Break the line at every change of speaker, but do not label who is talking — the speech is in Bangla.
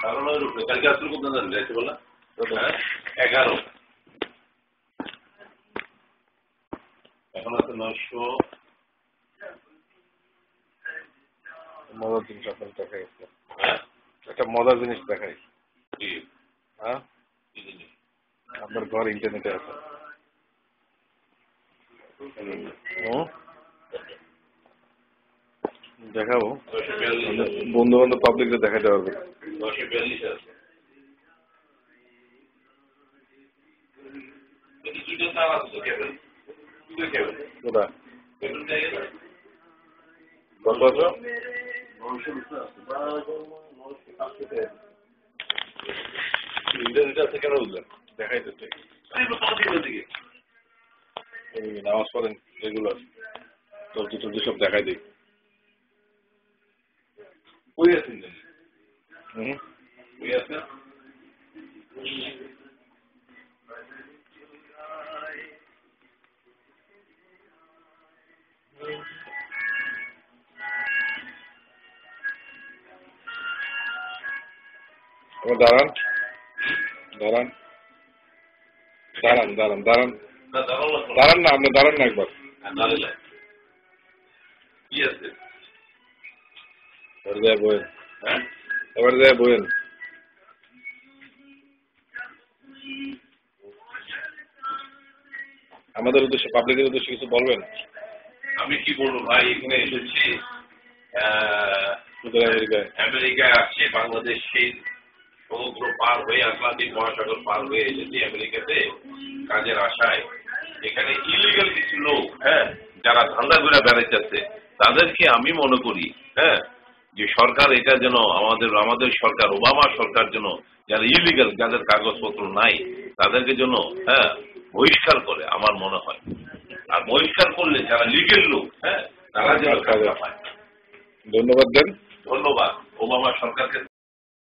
কারণের উপরে কালকে আসলে কত জানেন যাইতে বলা 11 এখন আছে 900
মজার জিনিস আপনার দেখা গেছে একটা মজার জিনিস দেখাই হ্যাঁ আপনার ঘর ইন্টারনেটে আছে দেখাবো বন্ধু বান্ধব পাবলিককে দেখাতে পারবে
942 আছে
কোথা কত আছে ইন্টারনেট আছে কেন বুঝলেন দেখাইতে চাই নামাজ পড়েন রেগুলার চলতে চলতে সব দেখাই দিই
কই আছেন কই আছেন
দাঁড়ান দাঁড়ান দাঁড়ান দাঁড়ান দাঁড়ান দাঁড়ান না আপনি দাঁড়ান না একবার
কি আছে
এবার যায় বইন এবার যায় বইন আমাদের উদ্দেশ্যে পাবলিকের উদ্দেশ্যে কিছু বলবেন
আমি কি বলবো ভাই এখানে এসেছি আমেরিকায় আসছে বাংলাদেশ সেই সমুদ্র পার হয়ে আটলান্টিক মহাসাগর পার হয়ে এসেছি আমেরিকাতে কাজের আশায় এখানে ইলিগাল কিছু লোক যারা ধান্দা করে বেড়াইতেছে তাদেরকে আমি মনে করি যে সরকার এটা যেন আমাদের সরকার ওবামা সরকার যেন যারা ইলিগাল যাদের কাগজপত্র নাই তাদেরকে যেন বহিষ্কার করে আমার মনে হয় আর বহিষ্কার করলে যারা লিগেল লোক তারা যেন কাজ পায়
ধন্যবাদ দেন
ধন্যবাদ ওবামা সরকারকে